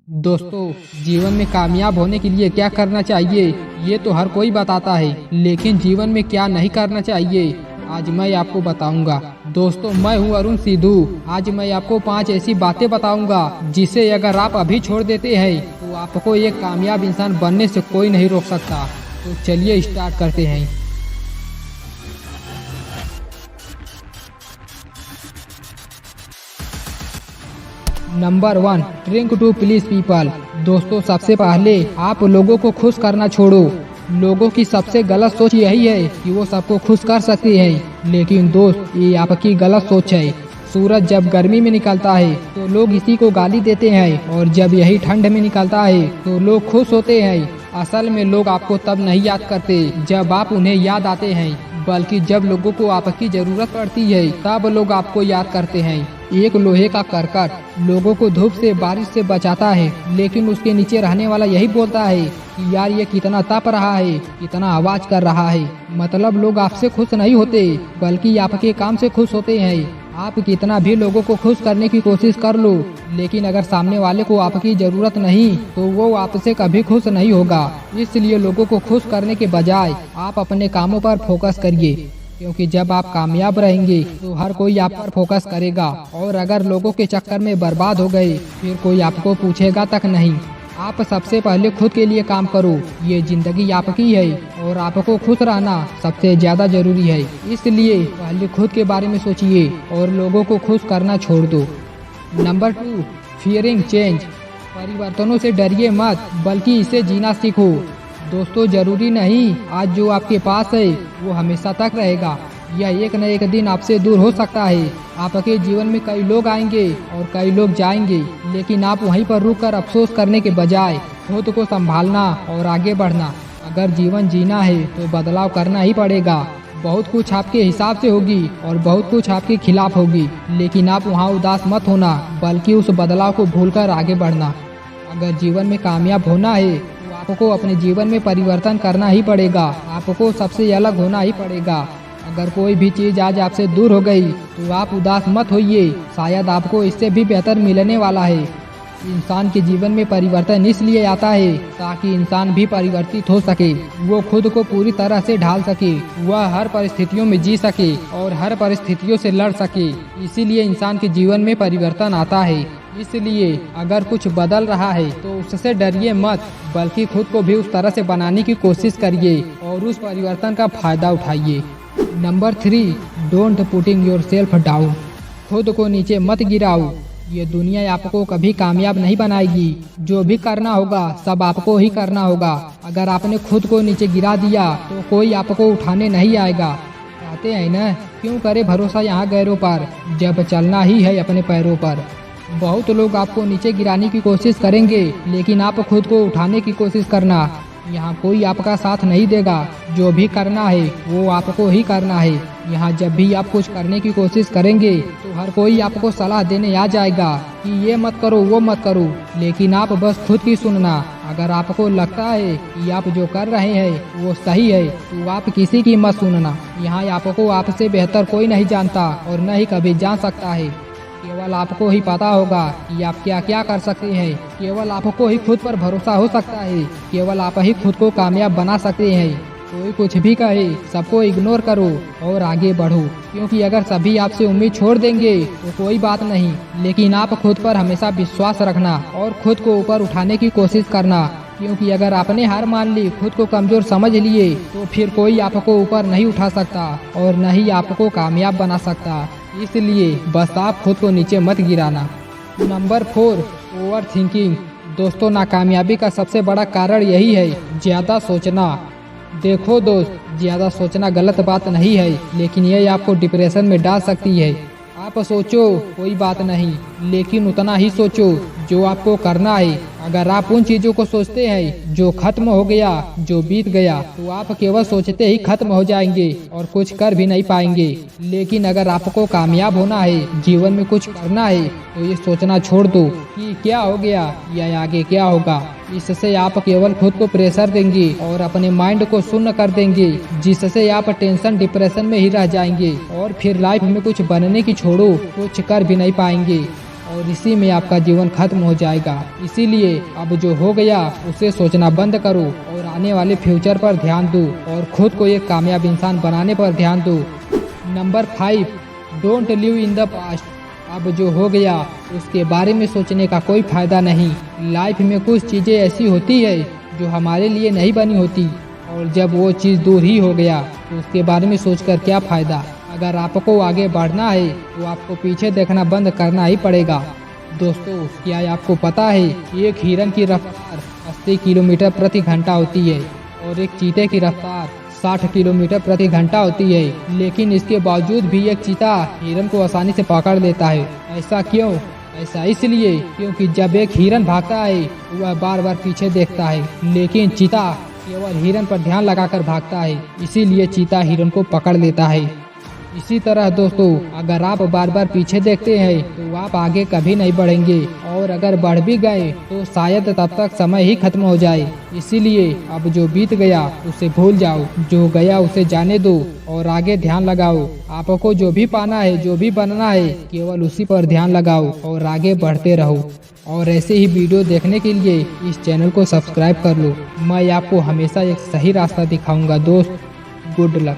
दोस्तों, जीवन में कामयाब होने के लिए क्या करना चाहिए ये तो हर कोई बताता है, लेकिन जीवन में क्या नहीं करना चाहिए आज मैं आपको बताऊंगा। दोस्तों, मैं हूं अरुण सिद्धू। आज मैं आपको 5 ऐसी बातें बताऊंगा जिसे अगर आप अभी छोड़ देते हैं तो आपको एक कामयाब इंसान बनने से कोई नहीं रोक सकता। तो चलिए स्टार्ट करते हैं। Number 1, drink to please people. दोस्तों, सबसे पहले आप लोगों को खुश करना छोड़ो। लोगों की सबसे गलत सोच यही है कि वो सबको खुश कर सकते हैं, लेकिन दोस्त ये आपकी गलत सोच है। सूरज जब गर्मी में निकलता है तो लोग इसी को गाली देते हैं, और जब यही ठंड में निकलता है तो लोग खुश होते हैं। असल में लोग आपको तब नहीं याद करते जब आप उन्हें याद आते हैं, बल्कि जब लोगों को आपकी जरूरत पड़ती है तब लोग आपको याद करते हैं। एक लोहे का करकट लोगों को धूप से बारिश से बचाता है, लेकिन उसके नीचे रहने वाला यही बोलता है कि यार ये कितना तप रहा है, कितना आवाज कर रहा है। मतलब लोग आपसे खुश नहीं होते, बल्कि आपके काम से खुश होते हैं। आप कितना भी लोगों को खुश करने की कोशिश कर लो, लेकिन अगर सामने वाले को आपकी जरूरत नहीं तो वो आपसे कभी खुश नहीं होगा। इसलिए लोगों को खुश करने के बजाय आप अपने कामों पर फोकस करिए, क्योंकि जब आप कामयाब रहेंगे तो हर कोई आप पर फोकस करेगा, और अगर लोगों के चक्कर में बर्बाद हो गए फिर कोई आपको पूछेगा तक नहीं। आप सबसे पहले खुद के लिए काम करो। ये जिंदगी आपकी है और आपको खुश रहना सबसे ज्यादा जरूरी है। इसलिए पहले खुद के बारे में सोचिए और लोगों को खुश करना छोड़ दो। Number 2, fearing change. परिवर्तनों से डरिए मत, बल्कि इसे जीना सीखो। दोस्तों, जरूरी नहीं आज जो आपके पास है वो हमेशा तक रहेगा। यह एक न एक दिन आपसे दूर हो सकता है। आपके जीवन में कई लोग आएंगे और कई लोग जाएंगे, लेकिन आप वहीं पर रुककर अफसोस करने के बजाय खुद को संभालना और आगे बढ़ना। अगर जीवन जीना है तो बदलाव करना ही पड़ेगा। बहुत कुछ आपके हिसाब से होगी और बहुत कुछ आपके खिलाफ होगी, लेकिन आप वहाँ उदास मत होना, बल्कि उस बदलाव को भूलकर आगे बढ़ना। अगर जीवन में कामयाब होना है तो आपको अपने जीवन में परिवर्तन करना ही पड़ेगा। आपको सबसे अलग होना ही पड़ेगा। अगर कोई भी चीज आज आपसे दूर हो गई तो आप उदास मत होइए, शायद आपको इससे भी बेहतर मिलने वाला है। इंसान के जीवन में परिवर्तन इसलिए आता है ताकि इंसान भी परिवर्तित हो सके, वो खुद को पूरी तरह से ढाल सके, वह हर परिस्थितियों में जी सके और हर परिस्थितियों से लड़ सके। इसीलिए इंसान के जीवन में परिवर्तन आता है। इसलिए अगर कुछ बदल रहा है तो उससे डरिए मत, बल्कि खुद को भी उस तरह से बनाने की कोशिश करिए और उस परिवर्तन का फायदा उठाइए। Number 3, don't putting your self down. खुद को नीचे मत गिराओ। ये दुनिया आपको कभी कामयाब नहीं बनाएगी। जो भी करना होगा सब आपको ही करना होगा। अगर आपने खुद को नीचे गिरा दिया तो कोई आपको उठाने नहीं आएगा। कहते हैं ना, क्यों करे भरोसा यहाँ गैरों पर, जब चलना ही है अपने पैरों पर। बहुत लोग आपको नीचे गिराने की कोशिश करेंगे, लेकिन आप खुद को उठाने की कोशिश करना। यहाँ कोई आपका साथ नहीं देगा। जो भी करना है वो आपको ही करना है। यहाँ जब भी आप कुछ करने की कोशिश करेंगे तो हर कोई आपको सलाह देने आ जाएगा कि ये मत करो वो मत करो, लेकिन आप बस खुद की सुनना। अगर आपको लगता है कि आप जो कर रहे हैं वो सही है तो आप किसी की मत सुनना। यहाँ आपको आपसे बेहतर कोई नहीं जानता और न ही कभी जान सकता है। केवल आपको ही पता होगा कि आप क्या क्या कर सकते हैं। केवल आपको ही खुद पर भरोसा हो सकता है। केवल आप ही खुद को कामयाब बना सकते हैं। कोई कुछ भी कहे सबको इग्नोर करो और आगे बढ़ो, क्योंकि अगर सभी आपसे उम्मीद छोड़ देंगे तो कोई बात नहीं, लेकिन आप खुद पर हमेशा विश्वास रखना और खुद को ऊपर उठाने की कोशिश करना। क्योंकि अगर आपने हार मान ली, खुद को कमजोर समझ लिए, तो फिर कोई आपको ऊपर नहीं उठा सकता और न ही आपको कामयाब बना सकता। इसलिए बस आप खुद को नीचे मत गिराना। Number 4, over thinking. दोस्तों, नाकामयाबी का सबसे बड़ा कारण यही है, ज्यादा सोचना। देखो दोस्त, ज्यादा सोचना गलत बात नहीं है, लेकिन यह आपको डिप्रेशन में डाल सकती है। आप सोचो कोई बात नहीं, लेकिन उतना ही सोचो जो आपको करना है। अगर आप उन चीजों को सोचते हैं जो खत्म हो गया, जो बीत गया, तो आप केवल सोचते ही खत्म हो जाएंगे और कुछ कर भी नहीं पाएंगे। लेकिन अगर आपको कामयाब होना है, जीवन में कुछ करना है, तो ये सोचना छोड़ दो कि क्या हो गया या आगे क्या होगा। इससे आप केवल खुद को प्रेशर देंगे और अपने माइंड को शून्य कर देंगे, जिससे आप टेंशन डिप्रेशन में ही रह जाएंगे और फिर लाइफ में कुछ बनने की छोड़ो कुछ कर भी नहीं पाएंगे। और इसी में आपका जीवन खत्म हो जाएगा। इसीलिए अब जो हो गया उसे सोचना बंद करो और आने वाले फ्यूचर पर ध्यान दो और खुद को एक कामयाब इंसान बनाने पर ध्यान दो। Number 5, don't live in the past. अब जो हो गया उसके बारे में सोचने का कोई फायदा नहीं। लाइफ में कुछ चीजें ऐसी होती है जो हमारे लिए नहीं बनी होती और जब वो चीज़ दूर ही हो गया तो उसके बारे में सोचकर क्या फायदा। अगर आपको आगे बढ़ना है तो आपको पीछे देखना बंद करना ही पड़ेगा। दोस्तों, क्या आपको पता है एक हिरन की रफ्तार 80 किलोमीटर प्रति घंटा होती है और एक चीते की रफ्तार 60 किलोमीटर प्रति घंटा होती है। लेकिन इसके बावजूद भी एक चीता हिरन को आसानी से पकड़ लेता है। ऐसा क्यों? ऐसा इसलिए क्योंकि जब एक हिरन भागता है वह बार बार पीछे देखता है, लेकिन चीता केवल हिरन पर ध्यान लगाकर भागता है, इसीलिए चीता हिरन को पकड़ लेता है। इसी तरह दोस्तों, अगर आप बार बार पीछे देखते हैं तो आप आगे कभी नहीं बढ़ेंगे और अगर बढ़ भी गए तो शायद तब तक समय ही खत्म हो जाए। इसीलिए अब जो बीत गया उसे भूल जाओ, जो गया उसे जाने दो और आगे ध्यान लगाओ। आपको जो भी पाना है, जो भी बनना है, केवल उसी पर ध्यान लगाओ और आगे बढ़ते रहो। और ऐसे ही वीडियो देखने के लिए इस चैनल को सब्सक्राइब कर लो। मैं आपको हमेशा एक सही रास्ता दिखाऊंगा दोस्त। Good luck.